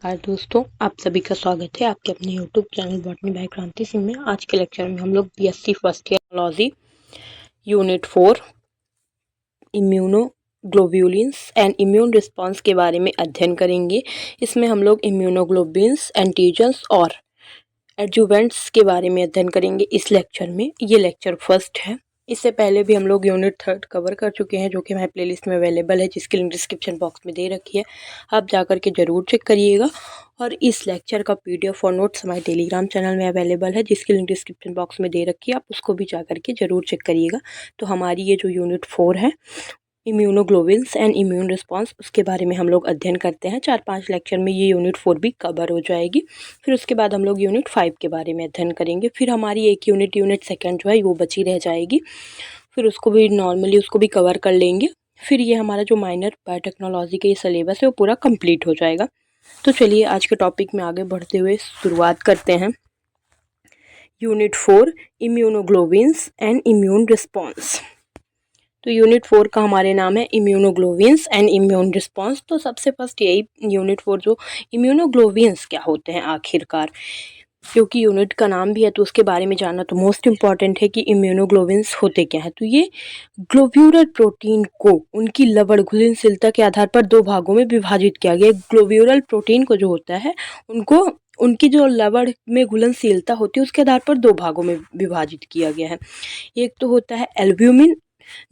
नमस्कार दोस्तों, आप सभी का स्वागत है आपके अपने यूट्यूब चैनल बॉटनी बाय क्रांति सिंह में। आज के लेक्चर में हम लोग BSc first year biology unit 4 immunoglobulins and immune response के बारे में अध्ययन करेंगे। इसमें हम लोग इम्यूनोग्लोब्यूलिन्स, एंटीजन्स और एडजुवेंट्स के बारे में अध्ययन करेंगे इस लेक्चर में। ये लेक्चर फर्स्ट है। इससे पहले भी हम लोग यूनिट 3 कवर कर चुके हैं, जो कि हमारे प्लेलिस्ट में अवेलेबल है, जिसकी लिंक डिस्क्रिप्शन बॉक्स में दे रखी है। आप जा कर के ज़रूर चेक करिएगा। और इस लेक्चर का पीडीएफ और नोट्स हमारे टेलीग्राम चैनल में अवेलेबल है, जिसकी लिंक डिस्क्रिप्शन बॉक्स में दे रखी है। आप उसको भी जा कर के ज़रूर चेक करिएगा। तो हमारी ये जो यूनिट 4 है इम्यूनोग्लोबुलिन्स एंड इम्यून रिस्पॉन्स, उसके बारे में हम लोग अध्ययन करते हैं। 4-5 लेक्चर में ये यूनिट 4 भी कवर हो जाएगी। फिर उसके बाद हम लोग यूनिट 5 के बारे में अध्ययन करेंगे। फिर हमारी एक यूनिट सेकेंड जो है वो बची रह जाएगी। फिर उसको भी नॉर्मली उसको भी कवर कर लेंगे। फिर ये हमारा जो माइनर बायोटेक्नोलॉजी का ये सिलेबस है वो पूरा कंप्लीट हो जाएगा। तो चलिए आज के टॉपिक में आगे बढ़ते हुए शुरुआत करते हैं। Unit 4 immunoglobulins and immune response. तो यूनिट 4 का हमारे नाम है इम्यूनोग्लोबुलिन्स एंड इम्यून रिस्पॉन्स। तो सबसे फर्स्ट यही यूनिट 4 जो इम्यूनोग्लोबुलिन्स क्या होते हैं आखिरकार, क्योंकि यूनिट का नाम भी है तो उसके बारे में जानना तो मोस्ट इम्पॉर्टेंट है कि इम्यूनोग्लोबुलिन्स होते क्या हैं। तो ये ग्लोब्यूलर प्रोटीन को उनकी लवण घुलनशीलता के आधार पर 2 भागों में विभाजित किया गया है। ग्लोब्यूलर प्रोटीन को जो होता है उनको उनकी जो लवण में घुलनशीलता होती है उसके आधार पर 2 भागों में विभाजित किया गया है। एक तो होता है एल्ब्यूमिन,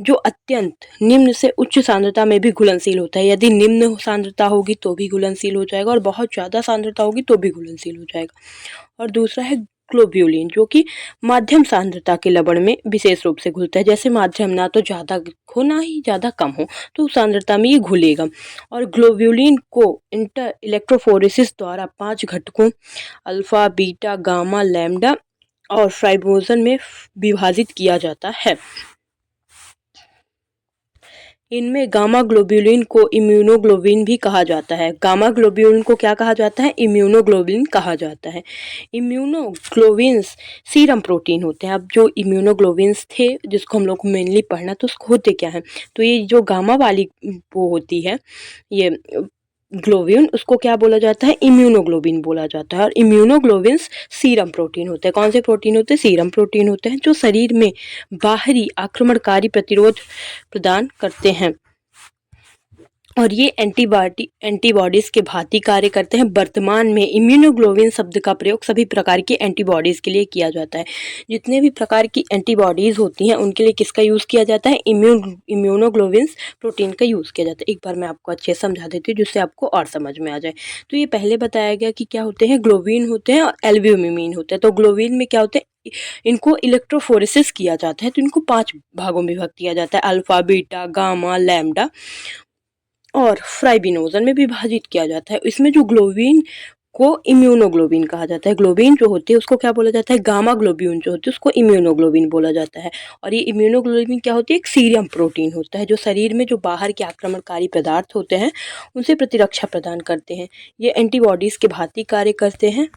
जो अत्यंत निम्न से उच्च सांद्रता में भी घुलनशील होता है। यदि निम्न सांद्रता होगी तो भी घुलनशील हो जाएगा और बहुत ज़्यादा सांद्रता होगी तो भी घुलनशील हो जाएगा। और दूसरा है ग्लोब्यूलिन, जो कि माध्यम सांद्रता के लवण में विशेष रूप से घुलता है। जैसे माध्यम ना तो ज़्यादा हो ना ही ज़्यादा कम हो, तो उस सांद्रता में ये घुलेगा। और ग्लोब्यूलिन को इंटर इलेक्ट्रोफोरेसिस द्वारा 5 घटकों अल्फा, बीटा, गामा, लैम्डा और फाइब्रोजन में विभाजित किया जाता है। इनमें गामा ग्लोब्यूलिन को इम्यूनोग्लोबिन भी कहा जाता है। गामा ग्लोब्यूलिन को क्या कहा जाता है? इम्यूनोग्लोबिन कहा जाता है। इम्यूनोग्लोबिन्स सीरम प्रोटीन होते हैं। अब जो इम्यूनोग्लोबिन्स थे जिसको हम लोग को मेनली पढ़ना, तो उसको होते क्या है? तो ये जो गामा वाली वो होती है ये ग्लोबिन, उसको क्या बोला जाता है? इम्यूनोग्लोबिन बोला जाता है। और इम्यूनोग्लोबिन्स सीरम प्रोटीन होते हैं। कौन से प्रोटीन होते हैं? सीरम प्रोटीन होते हैं, जो शरीर में बाहरी आक्रमणकारी प्रतिरोध प्रदान करते हैं और ये एंटीबॉडीज के भांति कार्य करते हैं। वर्तमान में इम्यूनोग्लोबिन शब्द का प्रयोग सभी प्रकार की एंटीबॉडीज के लिए किया जाता है। जितने भी प्रकार की एंटीबॉडीज होती हैं उनके लिए किसका यूज़ किया जाता है? इम्यूनोग्लोबिन प्रोटीन का यूज़ किया जाता है। एक बार मैं आपको अच्छे से समझा देती हूँ जिससे आपको और समझ में आ जाए। तो ये पहले बताया गया कि क्या होते हैं? ग्लोबिन होते हैं और एल्ब्यूमिन होते हैं। तो ग्लोबिन में क्या होते हैं? इनको इलेक्ट्रोफोरेसिस किया जाता है, तो इनको 5 भागों में विभक्त किया जाता है। अल्फा, बीटा, गामा, लैम्डा और फ्राइबिनोजन में विभाजित किया जाता है। इसमें जो ग्लोबिन को इम्यूनोग्लोबिन कहा जाता है। ग्लोबिन जो होती है उसको क्या बोला जाता है? गामा ग्लोबिन जो होती है उसको इम्यूनोग्लोबिन बोला जाता है। और ये इम्यूनोग्लोबिन क्या होती है? एक सीरम प्रोटीन होता है, जो शरीर में जो बाहर के आक्रमणकारी पदार्थ होते हैं उनसे प्रतिरक्षा प्रदान करते हैं। ये एंटीबॉडीज के भांति कार्य करते हैं।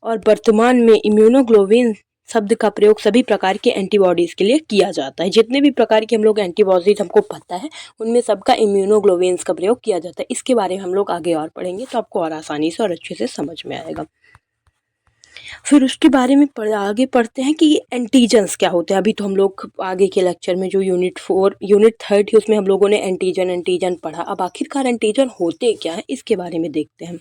और वर्तमान में इम्यूनोग्लोबिन शब्द का प्रयोग सभी प्रकार के एंटीबॉडीज़ के लिए किया जाता है। जितने भी प्रकार के हम लोग एंटीबॉडीज हमको पता है उनमें सबका इम्यूनोग्लोबिन्स का प्रयोग किया जाता है। इसके बारे में हम लोग आगे और पढ़ेंगे तो आपको और आसानी से और अच्छे से समझ में आएगा। फिर उसके बारे में आगे पढ़ते हैं कि एंटीजन्स क्या होते हैं। अभी तो हम लोग आगे के लेक्चर में जो यूनिट 3 थी उसमें हम लोगों ने एंटीजन पढ़ा। अब आखिरकार एंटीजन होते क्या है इसके बारे में देखते हैं।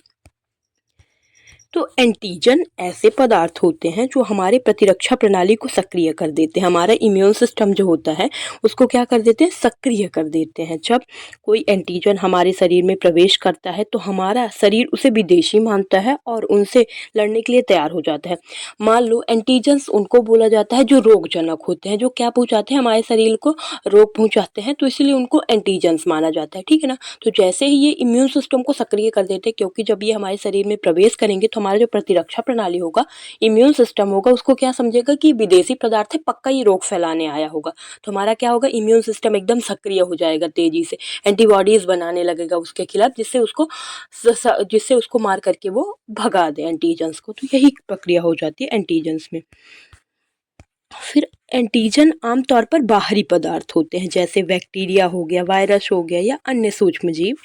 तो एंटीजन ऐसे पदार्थ होते हैं जो हमारे प्रतिरक्षा प्रणाली को सक्रिय कर देते हैं। हमारा इम्यून सिस्टम जो होता है उसको क्या कर देते हैं? सक्रिय कर देते हैं। जब कोई एंटीजन हमारे शरीर में प्रवेश करता है तो हमारा शरीर उसे विदेशी मानता है और उनसे लड़ने के लिए तैयार हो जाता है। मान लो एंटीजन्स उनको बोला जाता है जो रोगजनक होते हैं, जो क्या पहुँचाते हैं? हमारे शरीर को रोग पहुँचाते हैं, तो इसलिए उनको एंटीजन्स माना जाता है। ठीक है ना? तो जैसे ही ये इम्यून सिस्टम को सक्रिय कर देते हैं, क्योंकि जब ये हमारे शरीर में प्रवेश करेंगे तो हमारा जो प्रतिरक्षा प्रणाली होगा, इम्यून सिस्टम होगा, उसको क्या समझेगा कि विदेशी पदार्थ है, पक्का ये रोग फैलाने आया होगा। तो हमारा क्या होगा? इम्यून सिस्टम एकदम सक्रिय हो जाएगा, तेजी से एंटीबॉडीज बनाने लगेगा उसके खिलाफ, जिससे उसको मार करके वो भगा दे एंटीजन्स को। तो यही प्रक्रिया हो जाती है एंटीजन्स में। फिर एंटीजन आमतौर पर बाहरी पदार्थ होते हैं, जैसे बैक्टीरिया हो गया, वायरस हो गया या अन्य सूक्ष्मजीव।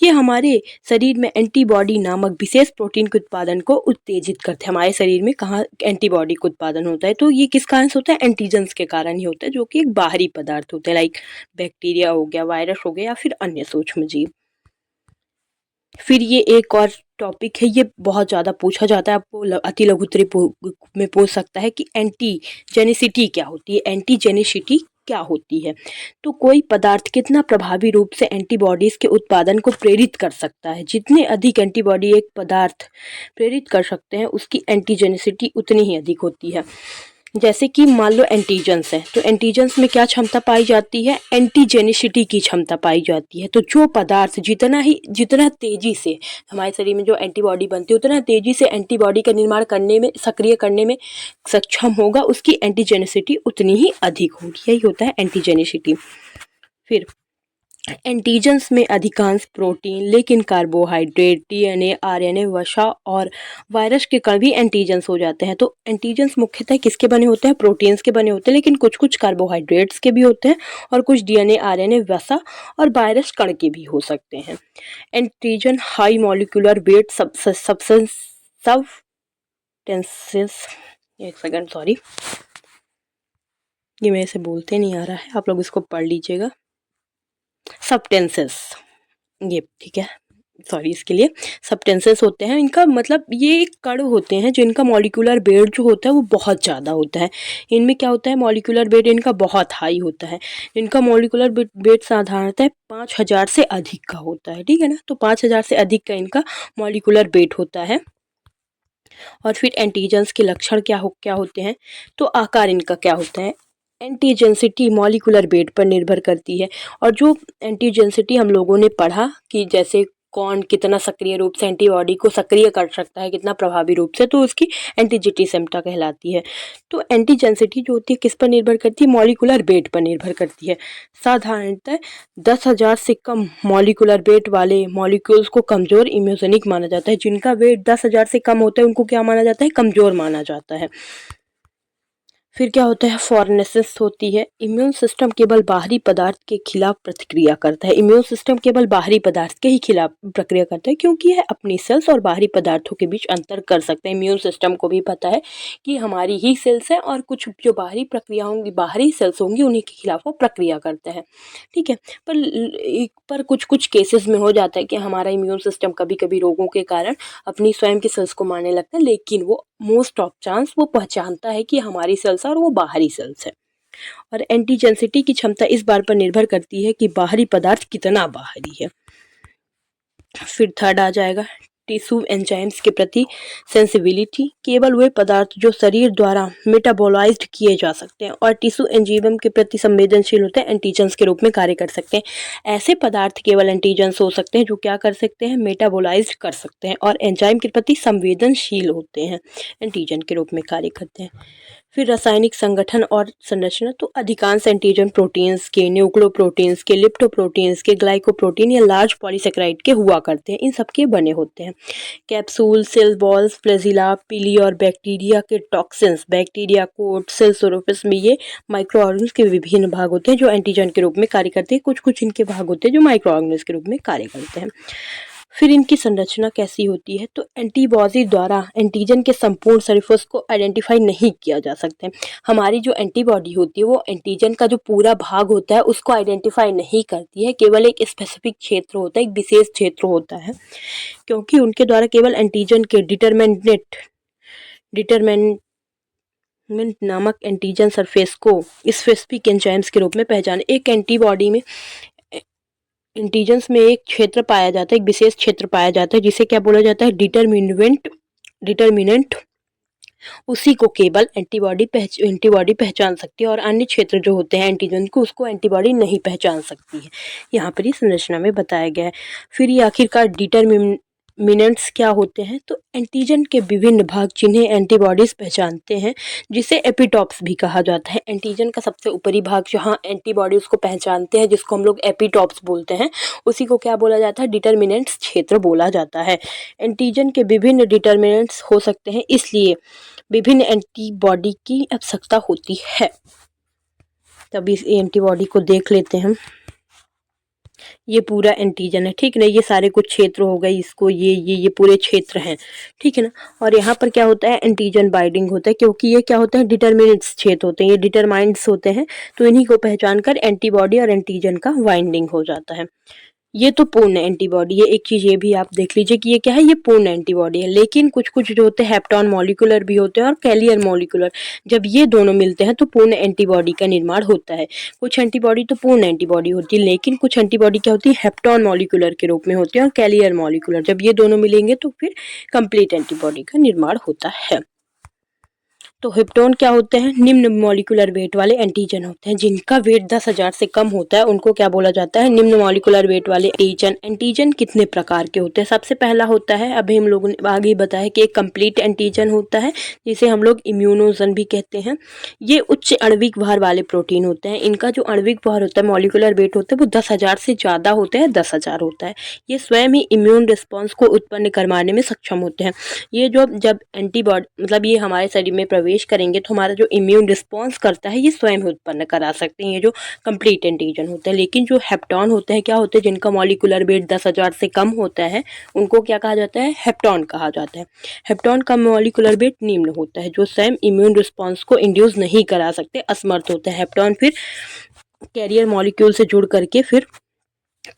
ये हमारे शरीर में एंटीबॉडी नामक विशेष प्रोटीन के उत्पादन को उत्तेजित करते हैं। हमारे शरीर में कहाँ एंटीबॉडी का उत्पादन होता है, तो ये किस कारण से होता है? एंटीजन्स के कारण ही होता है, जो कि एक बाहरी पदार्थ होते हैं, लाइक बैक्टीरिया हो गया, वायरस हो गया या फिर अन्य सूक्ष्मजीव। फिर ये एक और टॉपिक है, ये बहुत ज़्यादा पूछा जाता है, आपको अति लघुत्तरी में पूछ सकता है कि एंटीजेनिसिटी क्या होती है। एंटीजेनिसिटी क्या होती है? तो कोई पदार्थ कितना प्रभावी रूप से एंटीबॉडीज़ के उत्पादन को प्रेरित कर सकता है। जितने अधिक एंटीबॉडी एक पदार्थ प्रेरित कर सकते हैं, उसकी एंटीजेनिसिटी उतनी ही अधिक होती है। जैसे कि मान लो एंटीजन्स है, तो एंटीजन्स में क्या क्षमता पाई जाती है? एंटीजेनिसिटी की क्षमता पाई जाती है। तो जो पदार्थ जितना तेजी से हमारे शरीर में जो एंटीबॉडी बनती है, उतना तेजी से एंटीबॉडी का निर्माण करने में, सक्रिय करने में सक्षम होगा, उसकी एंटीजेनिसिटी उतनी ही अधिक होगी। यही होता है एंटीजेनिसिटी। फिर एंटीजन्स में अधिकांश प्रोटीन, लेकिन कार्बोहाइड्रेट, डीएनए, आरएनए, वसा और वायरस के कण भी एंटीजन्स हो जाते हैं। तो एंटीजन्स मुख्यतः किसके बने होते हैं? प्रोटीन्स के बने होते हैं, लेकिन कुछ कुछ कार्बोहाइड्रेट्स के भी होते हैं और कुछ डीएनए, आरएनए, वसा और वायरस कण के भी हो सकते हैं। Antigen high molecular weight substances, एक सेकंड सॉरी, ये मेरे से बोलते नहीं आ रहा है, आप लोग इसको पढ़ लीजिएगा। सब्सटेंसेस, ये ठीक है, सॉरी इसके लिए। सब्सटेंसेस होते हैं, इनका मतलब ये कण होते हैं जिनका मॉलिक्यूलर वेट जो होता है वो बहुत ज़्यादा होता है। इनमें क्या होता है? मॉलिक्यूलर वेट इनका बहुत हाई होता है। इनका मॉलिक्यूलर वेट साधारणतः 5000 से अधिक का होता है, ठीक है ना। तो 5000 से अधिक का इनका मॉलिक्यूलर वेट होता है। और फिर एंटीजन्स के लक्षण क्या होते हैं? तो आकार इनका क्या होता है? एंटीजेंसिटी मॉलिक्यूलर वेट पर निर्भर करती है। और जो एंटीजेंसिटी हम लोगों ने पढ़ा कि जैसे कौन कितना सक्रिय रूप से एंटीबॉडी को सक्रिय कर सकता है, कितना प्रभावी रूप से, तो उसकी एंटीजिटी क्षमता कहलाती है। तो एंटीजेंसिटी जो होती है किस पर निर्भर करती है? मॉलिक्यूलर वेट पर निर्भर करती है। साधारणतः 10,000 से कम मॉलिक्यूलर वेट वाले मॉलिक्यूल्स को कमजोर इम्यूनोजेनिक माना जाता है। जिनका वेट 10,000 से कम होता है उनको क्या माना जाता है? कमजोर माना जाता है। फिर क्या होता है? फॉरेनेसिस होती है। इम्यून सिस्टम केवल बाहरी पदार्थ के खिलाफ प्रतिक्रिया करता है। इम्यून सिस्टम केवल बाहरी पदार्थ के ही खिलाफ प्रक्रिया करता है, क्योंकि यह अपनी सेल्स और बाहरी पदार्थों के बीच अंतर कर सकता है। इम्यून सिस्टम को भी पता है कि हमारी ही सेल्स है और कुछ जो बाहरी प्रक्रिया होंगी, बाहरी सेल्स होंगी, उन्हीं के खिलाफ वो प्रक्रिया करता है, ठीक है। पर कुछ कुछ केसेस में हो जाता है कि हमारा इम्यून सिस्टम कभी कभी रोगों के कारण अपनी स्वयं की सेल्स को मारने लगता है, लेकिन वो मोस्ट ऑफ चांस वो पहचानता है कि हमारी सेल्स है और वो बाहरी सेल्स है। और एंटीजेंसिटी की क्षमता इस बात पर निर्भर करती है कि बाहरी पदार्थ कितना बाहरी है। फिर थर्ड आ जाएगा टिश्यू एंजाइम्स के प्रति सेंसिबिलिटी। केवल वे पदार्थ जो शरीर द्वारा मेटाबोलाइज्ड किए जा सकते हैं और टिश्यू एंजाइम के प्रति संवेदनशील होते हैं, एंटीजन्स के रूप में कार्य कर सकते हैं। ऐसे पदार्थ केवल एंटीजन्स हो सकते हैं जो क्या कर सकते हैं? मेटाबोलाइज्ड कर सकते हैं और एंजाइम के प्रति संवेदनशील होते हैं, एंटीजन के रूप में कार्य करते हैं। फिर रासायनिक संगठन और संरचना। तो अधिकांश एंटीजन प्रोटीन्स के, न्यूक्लियोप्रोटीन्स के, लिप्टोप्रोटीन्स के, ग्लाइकोप्रोटीन या लार्ज पॉलीसेकेराइड के हुआ करते हैं। इन सब के बने होते हैं। कैप्सूल, सेल वॉल्स, फ्लैजिला, पीली और बैक्टीरिया के टॉक्सिन्स, बैक्टीरिया कोट, सेल सोरोफिस में ये माइक्रो ऑर्गेनिल्स के विभिन्न भाग होते हैं जो एंटीजन के रूप में कार्य करते हैं। कुछ कुछ इनके भाग होते हैं जो माइक्रो ऑर्गेनिल्स के रूप में कार्य करते हैं। फिर इनकी संरचना कैसी होती है? तो एंटीबॉडी द्वारा एंटीजन के संपूर्ण सरीफोस को आइडेंटिफाई नहीं किया जा सकते। हमारी जो एंटीबॉडी होती है वो एंटीजन का जो पूरा भाग होता है उसको आइडेंटिफाई नहीं करती है, केवल एक स्पेसिफिक क्षेत्र होता है, एक विशेष क्षेत्र होता है, क्योंकि उनके द्वारा केवल एंटीजन के डिटरमिनेंट नामक एंटीजन सरफेस को स्पेसिफिक एंजाइम्स के रूप में पहचाने। एक एंटीबॉडी में एंटीजन्स में एक क्षेत्र पाया जाता है, एक विशेष क्षेत्र पाया जाता है जिसे क्या बोला जाता है? डिटर्मिनेंट। उसी को केवल एंटीबॉडी पहचान सकती है और अन्य क्षेत्र जो होते हैं एंटीजन को, उसको एंटीबॉडी नहीं पहचान सकती है। यहाँ पर ही संरचना में बताया गया है। फिर ये आखिरकार डिटर्मिनेंट्स क्या होते हैं? तो एंटीजन के विभिन्न भाग जिन्हें एंटीबॉडीज पहचानते हैं, जिसे एपिटॉप्स भी कहा जाता है। एंटीजन का सबसे ऊपरी भाग जहाँ एंटीबॉडी उसको पहचानते हैं, जिसको हम लोग एपिटॉप्स बोलते हैं, उसी को क्या बोला जाता है? डिटर्मिनेंट्स क्षेत्र बोला जाता है। एंटीजन के विभिन्न डिटर्मिनेंट्स हो सकते हैं, इसलिए विभिन्न एंटीबॉडी की आवश्यकता होती है। तभी इस एंटीबॉडी को देख लेते हैं हम। ये पूरा एंटीजन है, ठीक है ना। ये सारे कुछ क्षेत्र हो गए, इसको ये पूरे क्षेत्र हैं, ठीक है ना। और यहाँ पर क्या होता है, एंटीजन बाइंडिंग होता है, क्योंकि ये क्या होता है, डिटरमिनेंट्स क्षेत्र होते हैं, ये डिटरमाइंड्स होते हैं। तो इन्हीं को पहचान कर एंटीबॉडी और एंटीजन का बाइंडिंग हो जाता है। ये तो पूर्ण एंटीबॉडी है। एक चीज ये भी आप देख लीजिए कि ये क्या है, ये पूर्ण एंटीबॉडी है। लेकिन कुछ कुछ जो होते हैं हेप्टॉन मॉलिक्यूलर भी होते हैं और कैलियर मॉलिक्यूलर, जब ये दोनों मिलते हैं तो पूर्ण एंटीबॉडी का निर्माण होता है। कुछ एंटीबॉडी तो पूर्ण एंटीबॉडी होती है, लेकिन कुछ एंटीबॉडी क्या होती है, हेप्टॉन मॉलिक्यूलर के रूप में होती है और कैलियर मॉलिक्यूलर। जब ये दोनों मिलेंगे तो फिर कंप्लीट एंटीबॉडी का निर्माण होता है। तो हेप्टोन क्या होते हैं, निम्न मॉलिक्यूलर वेट वाले एंटीजन होते हैं। जिनका वेट 10,000 से कम होता है उनको क्या बोला जाता है, निम्न मॉलिक्यूलर वेट वाले एंटीजन। एंटीजन कितने प्रकार के होते हैं, सबसे पहला होता है, अभी हम लोगों ने आगे बताया कि एक कंप्लीट एंटीजन होता है जिसे हम लोग इम्यूनोजन भी कहते हैं। ये उच्च आणविक भार वाले प्रोटीन होते हैं। इनका जो आणविक भार होता है, मॉलिक्यूलर वेट होता है, वो 10,000 से ज़्यादा होता है, 10,000 होता है। ये स्वयं ही इम्यून रिस्पॉन्स को उत्पन्न करवाने में सक्षम होते हैं। ये जो जब एंटीबॉडी मतलब ये हमारे शरीर में प्रवेश करेंगे तो हमारा जो इम्यून रिस्पॉन्स करता है ये स्वयं उत्पन्न करा सकते हैं, ये जो कंप्लीट एंटीजन होते हैं। लेकिन जो हेप्टॉन होते हैं, क्या होते हैं, जिनका मॉलिक्यूलर वेट 10,000 से कम होता है, उनको क्या कहा जाता है, हेप्टॉन कहा जाता है। हेप्टॉन का मॉलिक्यूलर वेट निम्न होता है, जो स्वयं इम्यून रिस्पॉन्स को इंड्यूस नहीं करा सकते, असमर्थ होते हैं। हेप्टॉन फिर कैरियर मॉलिक्यूल से जुड़ करके फिर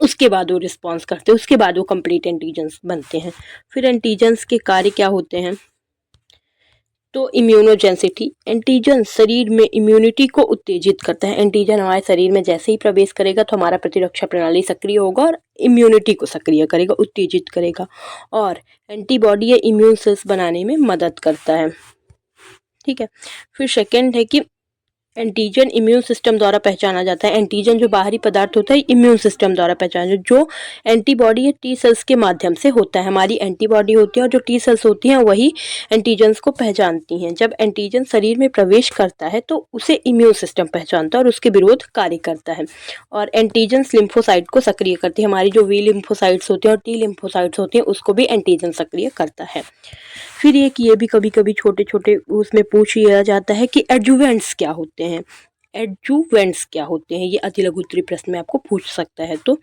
उसके बाद वो रिस्पॉन्स करते हैं, उसके बाद वो कंप्लीट एंटीजन्स बनते हैं। फिर एंटीजन्स के कार्य क्या होते हैं, तो इम्यूनोजेंसिटी। एंटीजन शरीर में इम्यूनिटी को उत्तेजित करता है। एंटीजन हमारे शरीर में जैसे ही प्रवेश करेगा तो हमारा प्रतिरक्षा प्रणाली सक्रिय होगा और इम्यूनिटी को सक्रिय करेगा, उत्तेजित करेगा। और एंटीबॉडी या इम्यून सेल्स बनाने में मदद करता है, ठीक है। फिर सेकेंड है कि एंटीजन इम्यून सिस्टम द्वारा पहचाना जाता है। एंटीजन जो बाहरी पदार्थ होता है इम्यून सिस्टम द्वारा पहचाना, जो एंटीबॉडी या टी सेल्स के माध्यम से होता है। हमारी एंटीबॉडी होती है और जो टी सेल्स होती हैं वही एंटीजन्स को पहचानती हैं। जब एंटीजन शरीर में प्रवेश करता है तो उसे इम्यून सिस्टम पहचानता है और उसके विरोध कार्य करता है। और एंटीजन्स लिम्फोसाइट को सक्रिय करती है। हमारी जो वी लिम्फोसाइट्स होती हैं और टी लिम्फोसाइट्स होती हैं उसको भी एंटीजन सक्रिय करता है। फिर ये भी कभी कभी छोटे छोटे उसमें पूछ लिया जाता है कि एडजुवेंट्स क्या होते हैं। एडजुवेंट्स क्या होते हैं, ये अति लघु उत्तरीय प्रश्न में आपको पूछ सकता है। तो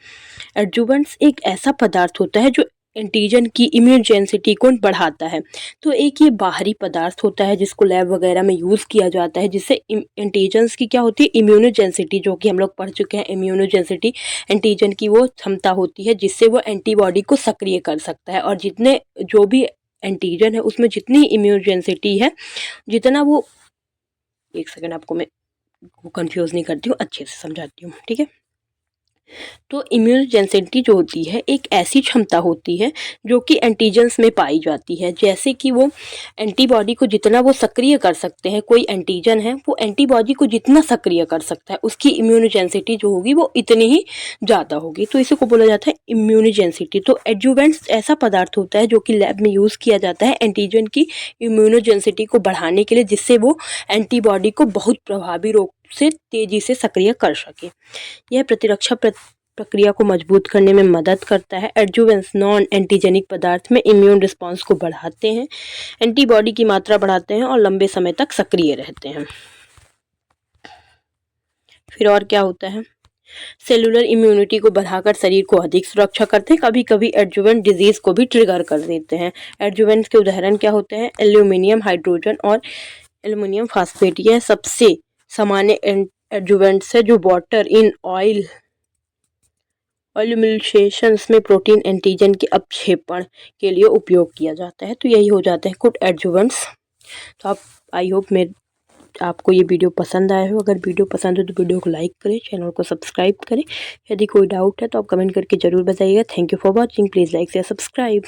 एडजुवेंट्स एक ऐसा पदार्थ होता है जो एंटीजन की इम्यूनोजेंसिटी को बढ़ाता है। तो एक ये बाहरी पदार्थ होता है जिसको लैब वगैरह में यूज़ किया जाता है, जिससे एंटीजन्स की क्या होती है, इम्यूनोजेंसिटी, जो कि हम लोग पढ़ चुके हैं। इम्यूनोजेंसिटी एंटीजन की वो क्षमता होती है जिससे वो एंटीबॉडी को सक्रिय कर सकता है। और जितने जो भी एंटीजन है उसमें जितनी इम्यूनोजेंसिटी है, जितना वो, एक सेकंड आपको मैं कंफ्यूज नहीं करती हूँ, अच्छे से समझाती हूँ, ठीक है। तो इम्यूनोजेंसिटी जो होती है एक ऐसी क्षमता होती है जो कि एंटीजन्स में पाई जाती है। जैसे कि वो एंटीबॉडी को जितना वो सक्रिय कर सकते हैं, कोई एंटीजन है वो एंटीबॉडी को जितना सक्रिय कर सकता है उसकी इम्यूनोजेंसिटी जो होगी वो इतनी ही ज़्यादा होगी। तो इसी को बोला जाता है इम्यूनोजेंसिटी। तो एडजुवेंट्स ऐसा पदार्थ होता है जो कि लैब में यूज़ किया जाता है एंटीजन की इम्यूनोजेंसिटी को बढ़ाने के लिए, जिससे वो एंटीबॉडी को बहुत प्रभावी रूप से तेजी से सक्रिय कर सके। यह प्रतिरक्षा प्रक्रिया को मजबूत करने में मदद करता है। एडजुवेंट्स नॉन एंटीजेनिक पदार्थ में इम्यून रिस्पॉन्स को बढ़ाते हैं, एंटीबॉडी की मात्रा बढ़ाते हैं और लंबे समय तक सक्रिय रहते हैं। फिर और क्या होता है, सेलुलर इम्यूनिटी को बढ़ाकर शरीर को अधिक सुरक्षा करते हैं। कभी कभी एडजुवेंट डिजीज को भी ट्रिगर कर देते हैं। एडजुवेंट्स के उदाहरण क्या होते हैं, एल्यूमिनियम हाइड्रोजन और एल्यूमिनियम फास्फेट। यह सबसे सामान्य एडजुवेंट्स है जो वाटर इन ऑयल एल्यूमिनेशंस में प्रोटीन एंटीजन के अपक्षेपण के लिए उपयोग किया जाता है। तो यही हो जाते हैं कुछ एडजुवेंट्स। तो आप, आई होप आपको ये वीडियो पसंद आया हो। अगर वीडियो पसंद हो तो वीडियो को लाइक करें, चैनल को सब्सक्राइब करें। यदि कोई डाउट है तो आप कमेंट करके ज़रूर बताइएगा। Thank you for watching. Please like share subscribe.